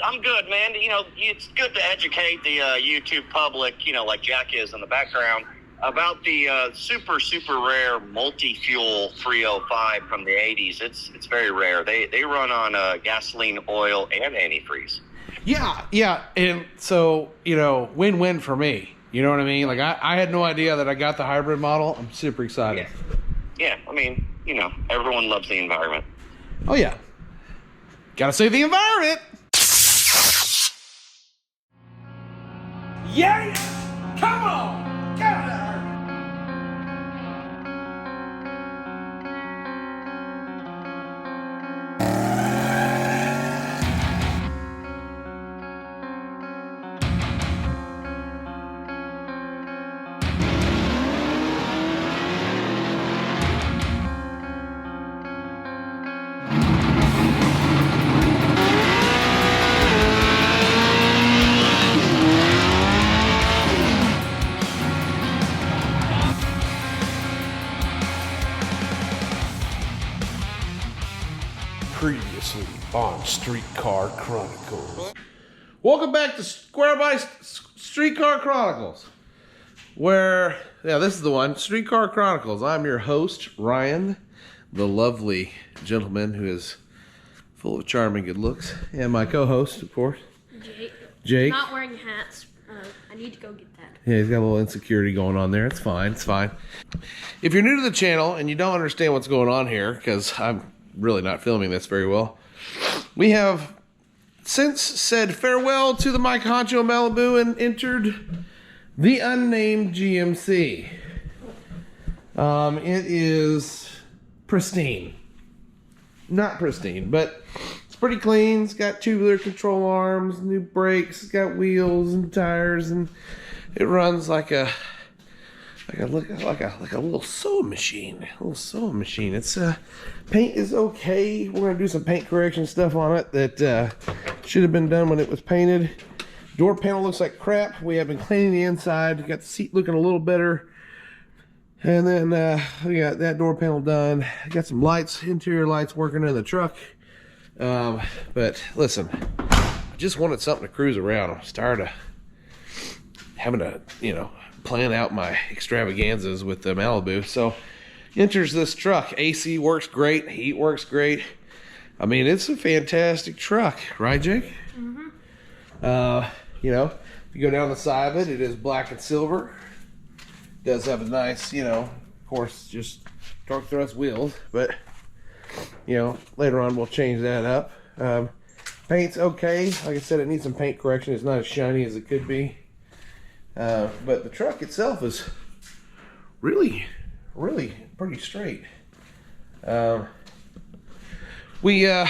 I'm good, man. You know, it's good to educate the YouTube public, you know, like Jack is in the background, about the super rare multi-fuel 305 from the 80s. It's very rare. They run on gasoline, oil, and antifreeze. Yeah, and so, you know, win-win for me. You know what I mean? Like, I had no idea that I got the hybrid model. I'm super excited. Yeah, I mean, you know, everyone loves the environment. Oh, yeah. Gotta save the environment! Yeah! Come on! Get out of there! Previously on Streetcar Chronicles. Welcome back to Square by Streetcar Chronicles. Where, yeah, this is the one, Streetcar Chronicles. I'm your host, Ryan, the lovely gentleman who is full of charming good looks. And my co-host, of course, Jake. Not wearing hats. I need to go get that. Yeah, he's got a little insecurity going on there. It's fine, it's fine. If you're new to the channel and you don't understand what's going on here, because I'm really not filming this very well, we have since said farewell to the Mike Honcho Malibu and entered the unnamed GMC. It is pristine. Not pristine, but it's pretty clean. It's got tubular control arms, new brakes, it's got wheels and tires, and it runs like a little sewing machine. It's paint is okay. We're gonna do some paint correction stuff on it that should have been done when it was painted. Door panel looks like crap. We have been cleaning the inside. Got the seat looking a little better. And then we got that door panel done. Got some lights, interior lights working in the truck. But listen, I just wanted something to cruise around. I'm tired of having to, you know, plan out my extravaganzas with the Malibu. So enters this truck. AC works great. Heat works great. I mean, it's a fantastic truck, right, Jake? Mm-hmm. You know, if you go down the side of it, it is black and silver. Does have a nice, you know, of course, just torque thrust wheels, but you know, later on we'll change that up. Paint's okay. Like I said, it needs some paint correction. It's not as shiny as it could be. But the truck itself is really pretty straight. We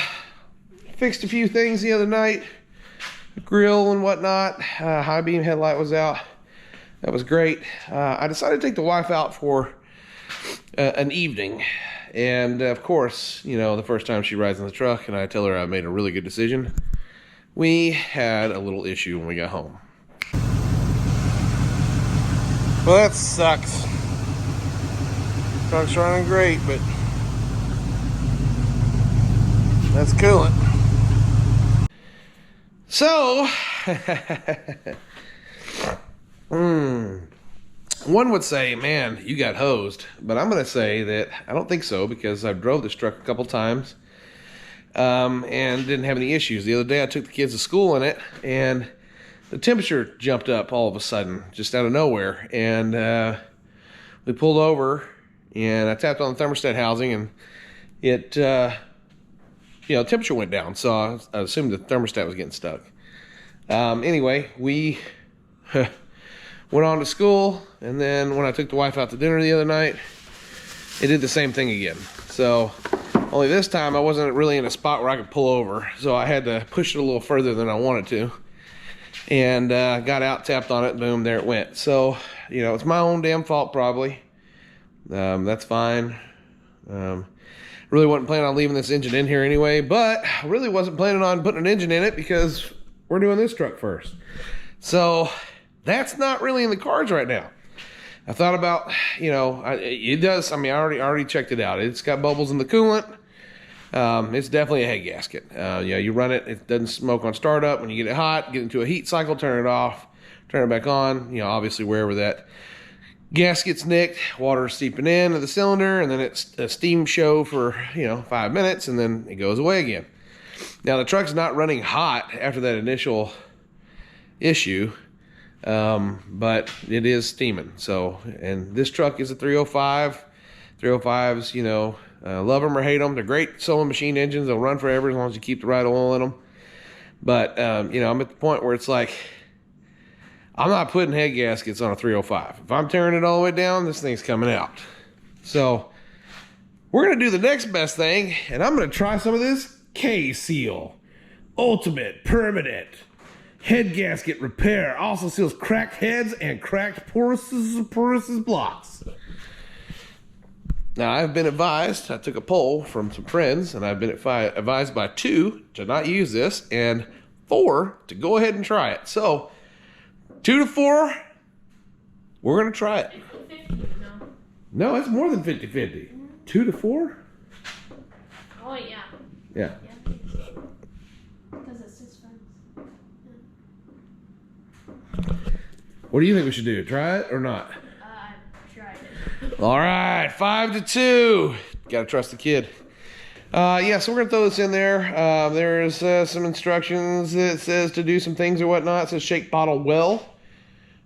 fixed a few things the other night, the grill and whatnot. High beam headlight was out. That was great. I decided to take the wife out for an evening, and of course, you know, the first time she rides in the truck and I tell her I made a really good decision, we had a little issue when we got home. Well, that sucks. Truck's running great, but that's coolant. So, one would say, man, you got hosed. But I'm going to say that I don't think so, because I've drove this truck a couple times and didn't have any issues. The other day I took the kids to school in it, and the temperature jumped up all of a sudden, just out of nowhere. And we pulled over, and I tapped on the thermostat housing, and it, you know, temperature went down. So I assumed the thermostat was getting stuck. Anyway, we went on to school, and then when I took the wife out to dinner the other night, it did the same thing again. So only this time I wasn't really in a spot where I could pull over, so I had to push it a little further than I wanted to. And got out, tapped on it, boom, there it went. So, you know, it's my own damn fault probably. That's fine. Really wasn't planning on leaving this engine in here anyway, but I really wasn't planning on putting an engine in it because we're doing this truck first. So that's not really in the cards right now. I thought about, you know, it does. I mean, I already checked it out. It's got bubbles in the coolant. It's definitely a head gasket. You run it, it doesn't smoke on startup. When you get it hot, get into a heat cycle, turn it off, turn it back on. Obviously wherever that gasket's nicked, water is seeping into the cylinder, and then it's a steam show for 5 minutes, and then it goes away again. Now the truck's not running hot after that initial issue, but it is steaming. So, and this truck is a 305. 305s, love them or hate them. They're great sewing machine engines. They'll run forever as long as you keep the right oil in them. But, I'm at the point where it's like, I'm not putting head gaskets on a 305. If I'm tearing it all the way down, this thing's coming out. So, we're going to do the next best thing, and I'm going to try some of this K-Seal. Ultimate Permanent Head Gasket Repair. Also seals cracked heads and cracked porous blocks. Now, I've been advised, I took a poll from some friends, and I've been advised by 2 to not use this, and 4 to go ahead and try it. So, 2 to 4, we're going to try it. 50-50, No, it's more than 50-50. 2 to 4? Oh, yeah. Yeah. Because it's his friends. What do you think we should do? Try it or not? I tried it. All right, 5 to 2. Got to trust the kid. Yeah, so we're going to throw this in there. There's some instructions that says to do some things or whatnot. It says shake bottle well.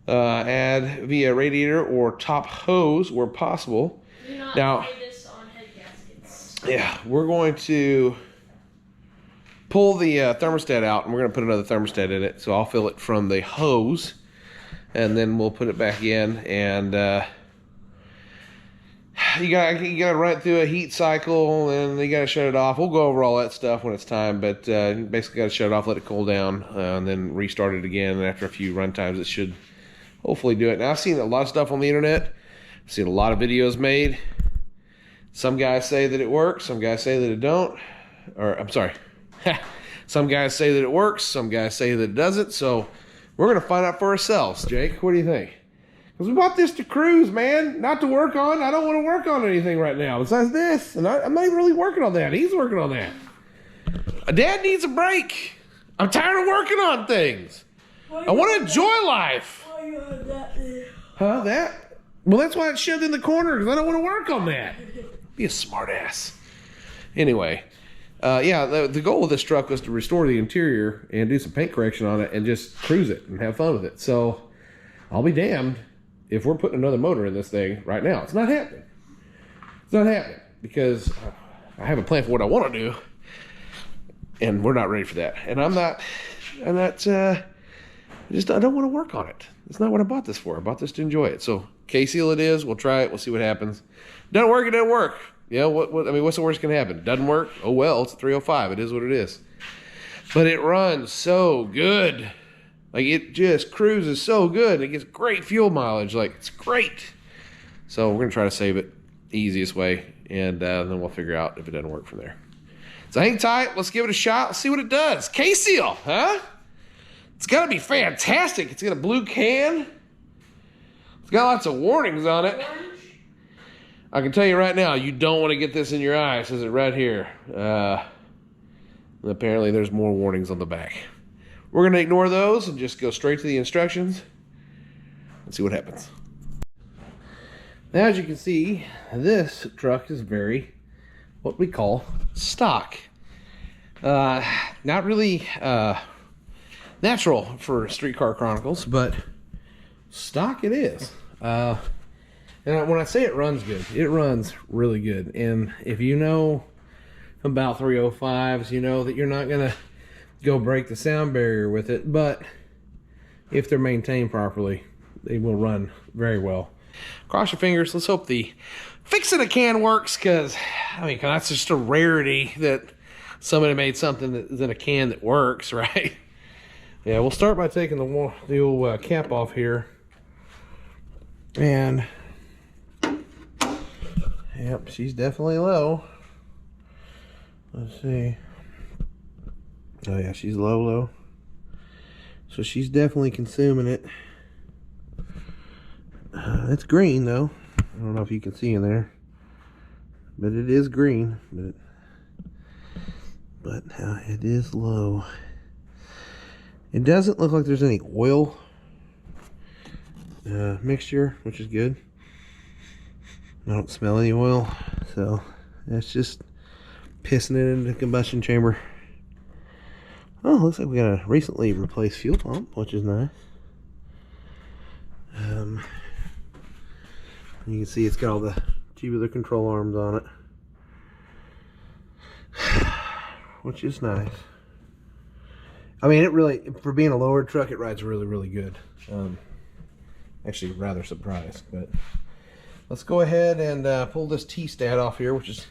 Add via radiator or top hose where possible. Do not Now, spray this on head gaskets. yeah, we're going to pull the thermostat out, and we're going to put another thermostat in it. So I'll fill it from the hose, and then we'll put it back in, and you gotta run it through a heat cycle, and you gotta shut it off. We'll go over all that stuff when it's time, but you basically gotta shut it off, let it cool down, and then restart it again. And after a few run times, it should hopefully do it. Now, I've seen a lot of stuff on the internet. I've seen a lot of videos made. Some guys say that it works. Some guys say that it don't. Or, I'm sorry. Some guys say that it works. Some guys say that it doesn't. So we're going to find out for ourselves. Jake, what do you think? Because we bought this to cruise, man. Not to work on. I don't want to work on anything right now besides this. And I'm not even really working on that. He's working on that. Dad needs a break. I'm tired of working on things. I want to enjoy life. Why you have that there? Huh? That? Well, that's why it's shoved in the corner, because I don't want to work on that. Be a smart ass. Anyway, yeah, the goal of this truck was to restore the interior and do some paint correction on it and just cruise it and have fun with it. So I'll be damned if we're putting another motor in this thing right now. It's not happening. It's not happening because I have a plan for what I want to do, and we're not ready for that. And I don't want to work on it. It's not what I bought this for. I bought this to enjoy it. So K-Seal it is. We'll try it. We'll see what happens. Doesn't work, it doesn't work. Yeah, what's the worst can happen? It doesn't work? Oh well, it's a 305. It is what it is. But it runs so good. Like, it just cruises so good. It gets great fuel mileage. Like, it's great. So we're gonna try to save it the easiest way, and then we'll figure out if it doesn't work from there. So hang tight. Let's give it a shot. Let's see what it does. K-Seal, huh? It's got to be fantastic. It's got a blue can. It's got lots of warnings on it. I can tell you right now, you don't want to get this in your eye. It says it right here. Apparently, there's more warnings on the back. We're going to ignore those and just go straight to the instructions and see what happens. Now, as you can see, this truck is very, what we call, stock. Not really natural for Streetcar Chronicles, but stock it is. And when I say it runs good, it runs really good. And if you know about 305s, you know that you're not gonna go break the sound barrier with it, but if they're maintained properly, they will run very well. Cross your fingers. Let's hope the fixing a can works, because that's just a rarity that somebody made something that is in a can that works, right? Yeah, we'll start by taking the old cap off here. And, yep, she's definitely low. Let's see. Oh yeah, she's low. So she's definitely consuming it. It's green though. I don't know if you can see in there, but it is green. But but it is low. It doesn't look like there's any oil mixture, which is good. I don't smell any oil, so that's just pissing it into the combustion chamber. Oh, looks like we got a recently replaced fuel pump, which is nice. You can see it's got all the tubular control arms on it, which is nice. I mean, it really, for being a lower truck, it rides really, really good. Actually, rather surprised. But let's go ahead and pull this T-stat off here, which is,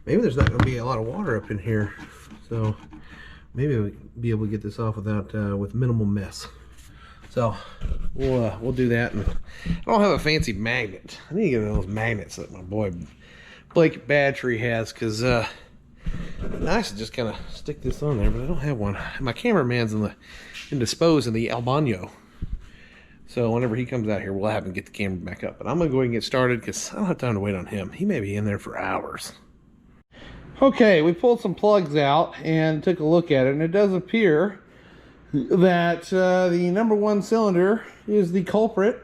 maybe there's not going to be a lot of water up in here, so maybe we'll be able to get this off without with minimal mess. So we'll do that. And I don't have a fancy magnet. I need to get one of those magnets that my boy Blake Battery has, because nice to just kind of stick this on there, but I don't have one. My cameraman's indisposed in the Albano, so whenever he comes out here, we'll have him get the camera back up. But I'm gonna go ahead and get started because I don't have time to wait on him. He may be in there for hours. Okay, we pulled some plugs out and took a look at it, and it does appear that the number one cylinder is the culprit.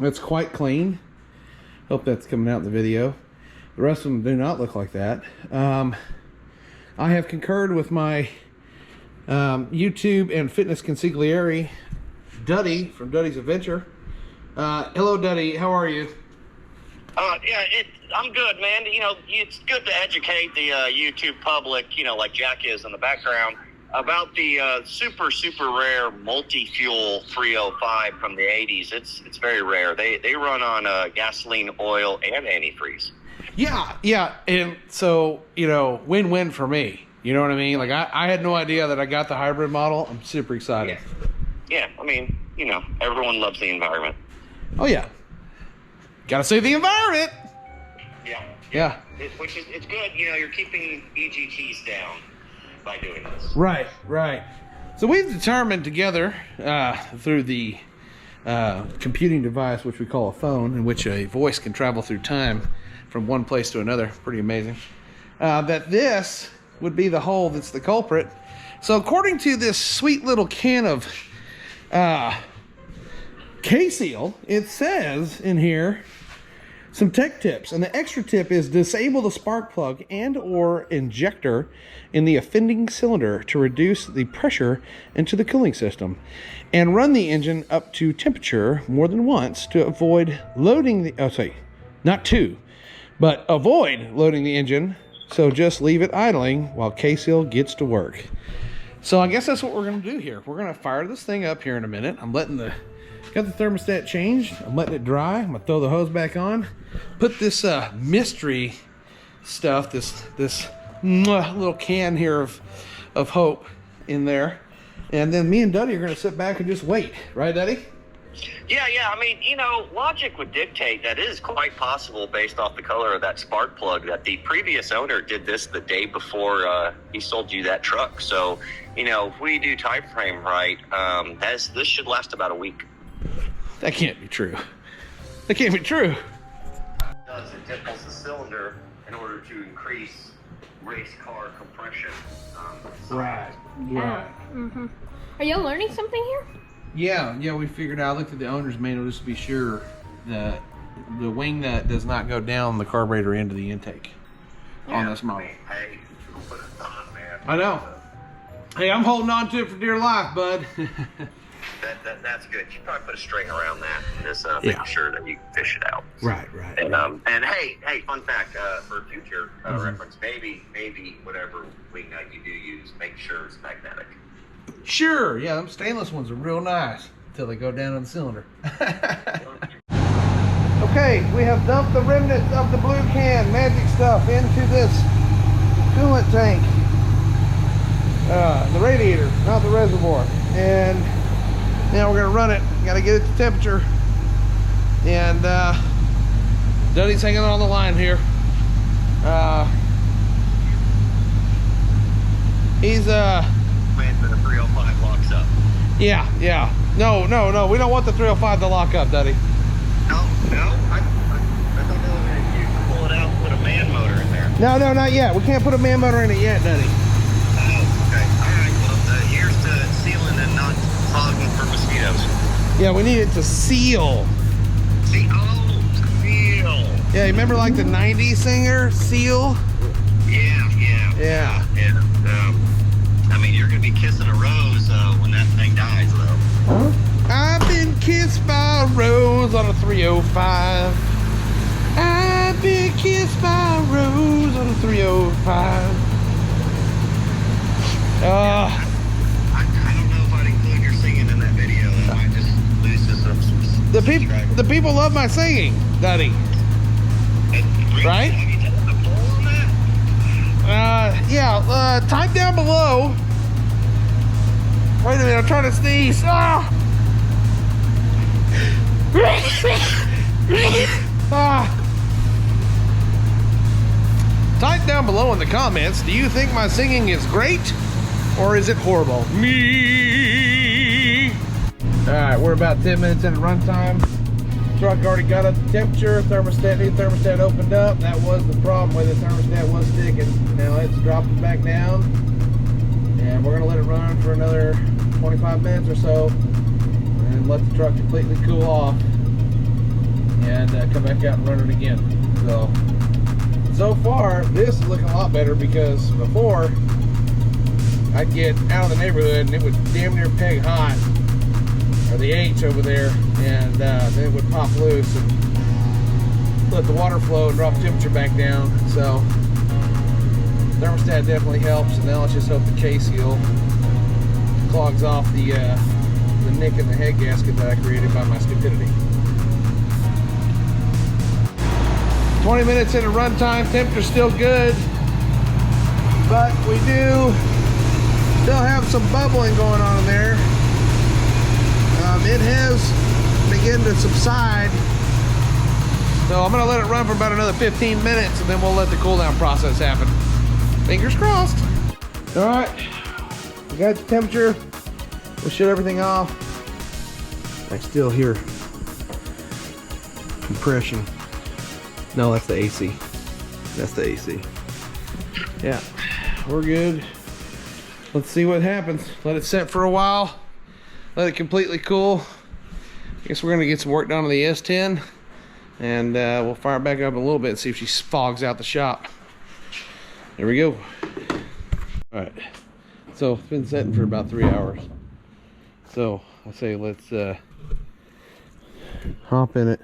It's quite clean. Hope that's coming out in the video. The rest of them do not look like that. I have concurred with my YouTube and fitness consigliere, Duddy from Duddy's Adventure. Hello, Duddy. How are you? Yeah, I'm good, man. You know, it's good to educate the YouTube public, you know, like Jack is in the background, about the super rare multi-fuel 305 from the 80s. It's very rare. They run on gasoline, oil, and antifreeze. Yeah, and so, you know, win-win for me. You know what I mean? Like, I had no idea that I got the hybrid model. I'm super excited. Yeah, I mean, you know, everyone loves the environment. Oh, yeah. Gotta save the environment. Yeah. It's good. You know, you're keeping EGTs down by doing this. Right. So we've determined together through the computing device, which we call a phone, in which a voice can travel through time from one place to another, pretty amazing, that this would be the hole that's the culprit. So according to this sweet little can of K-Seal, it says in here some tech tips, and the extra tip is disable the spark plug and or injector in the offending cylinder to reduce the pressure into the cooling system, and run the engine up to temperature more than once to avoid loading the avoid loading the engine. So just leave it idling while K-Seal gets to work. So I guess that's what we're going to do here. We're going to fire this thing up here in a minute. I'm letting got the thermostat changed. I'm letting it dry. I'm going to throw the hose back on. Put this mystery stuff, this little can here of hope in there. And then me and Duddy are going to sit back and just wait. Right, Duddy? Yeah. I mean, you know, logic would dictate that it is quite possible, based off the color of that spark plug, that the previous owner did this the day before he sold you that truck. So, you know, if we do time frame right, this should last about a week. That can't be true. That can't be true. It dimples the cylinder in order to increase race car compression. Right. Mm-hmm. Are y'all learning something here? Yeah, we figured out. I looked at the owner's manual just to be sure that the wing nut does not go down the carburetor into the intake on this model. Hey, put a thought, man. I know. Hey, I'm holding on to it for dear life, bud. That's good. You probably put a string around that and just make sure that you can fish it out. Right. And hey, fun fact for future reference, maybe whatever wing nut you do use, make sure it's magnetic. Sure, yeah, them stainless ones are real nice until they go down in the cylinder. Okay, we have dumped the remnants of the blue can magic stuff into this coolant tank. The radiator, not the reservoir. And now we're gonna run it. Gotta get it to temperature. And Duddy's hanging on the line here. He's When the 305 locks up. Yeah. No, we don't want the 305 to lock up, Duddy. No. I thought you could pull it out and put a man motor in there. No, not yet. We can't put a man motor in it yet, Duddy. Yeah, we need it to seal. Seal. Yeah, you remember like the 90s singer, Seal? Yeah. I mean, you're going to be kissing a rose when that thing dies, though. I've been kissed by a rose on a 305. I've been kissed by a rose on a 305. I don't know if I'd include your singing in that video. That might just lose us some the people love my singing, Duddy. Right? Have you done a poll on that? Yeah, type down below. Wait a minute, I'm trying to sneeze. Ah! Type down below in the comments, do you think my singing is great or is it horrible? Me. Alright, we're about 10 minutes into runtime. Truck already got up the temperature, new thermostat opened up. That was the problem where the thermostat was sticking. Now it's dropping back down. And we're gonna let it run for another 25 minutes or so and let the truck completely cool off and come back out and run it again. So far this is looking a lot better, because before I'd get out of the neighborhood and it would damn near peg hot, or the H over there, and then it would pop loose and let the water flow and drop the temperature back down. So thermostat definitely helps, and now let's just hope the K-seal clogs off the nick in the head gasket that I created by my stupidity. 20 minutes into runtime, temperature's still good, but we do still have some bubbling going on in there. It has begun to subside, so I'm gonna let it run for about another 15 minutes and then we'll let the cool down process happen. Fingers crossed. All right, we got the temperature. We'll shut everything off. I still hear compression. No, that's the AC. That's the AC. Yeah, we're good. Let's see what happens. Let it set for a while. Let it completely cool. I guess we're gonna get some work done on the S10, and we'll fire it back up in a little bit and see if she fogs out the shop. There we go. All right, so it's been setting for about 3 hours. So I say let's hop in it,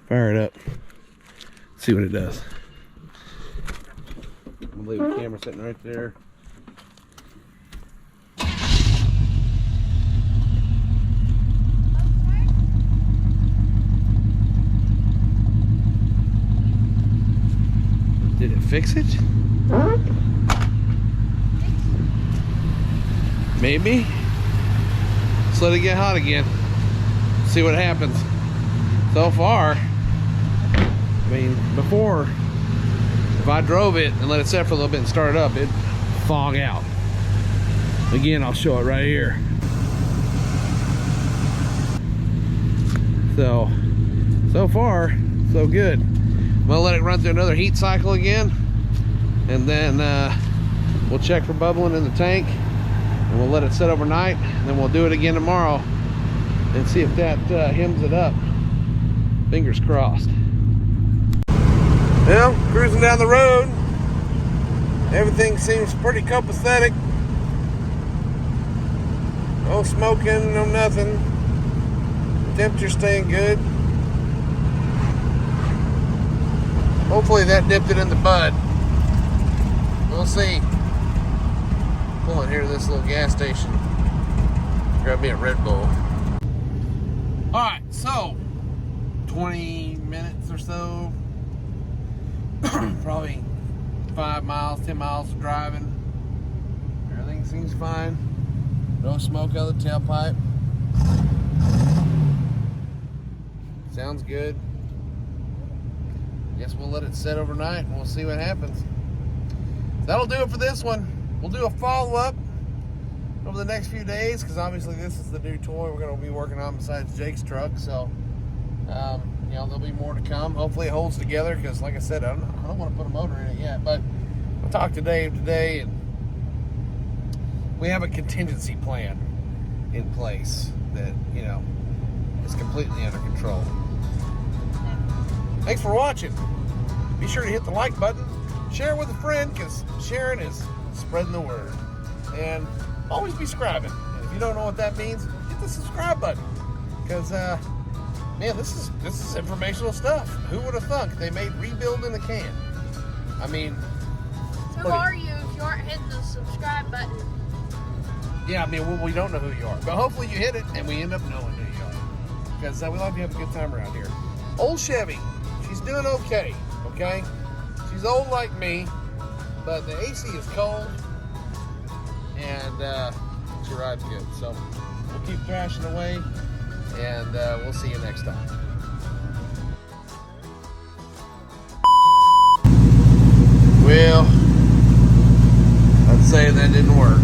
fire it up, see what it does. I'm gonna leave the camera sitting right there. Did it fix it? Maybe. Let's let it get hot again. See what happens. So far, I mean, before, if I drove it and let it set for a little bit and start it up, it'd fog out. Again, I'll show it right here. So far, so good. We'll let it run through another heat cycle again, and then we'll check for bubbling in the tank, and we'll let it set overnight, and then we'll do it again tomorrow and see if that hems it up. Fingers crossed. Well, cruising down the road, everything seems pretty copacetic. No smoking, no nothing. Temperature staying good. Hopefully that nipped it in the bud. We'll see. Pulling here to this little gas station. Grab me a Red Bull. Alright, so 20 minutes or so. Probably 5 miles, 10 miles of driving. Everything seems fine. No smoke out of the tailpipe. Sounds good. Guess we'll let it set overnight and we'll see what happens. That'll do it for this one. We'll do a follow-up over the next few days, because obviously this is the new toy we're going to be working on besides Jake's truck. So, you know, there'll be more to come. Hopefully it holds together, because like I said, I don't want to put a motor in it yet. But I talked to Dave today, and we have a contingency plan in place that, you know, is completely under control. Thanks for watching. Be sure to hit the like button, share it with a friend, because sharing is spreading the word. And always be scribing. And if you don't know what that means, hit the subscribe button. Because, man, this is informational stuff. Who would have thunk they made rebuild in a can? I mean, Who are you if you aren't hitting the subscribe button? yeah, I mean, we don't know who you are. But hopefully you hit it and we end up knowing who you are. Because we like to have a good time around here. Old Chevy, she's doing okay, okay? She's old like me, but the AC is cold and she rides good. So we'll keep thrashing away and we'll see you next time. Well, let's say that didn't work.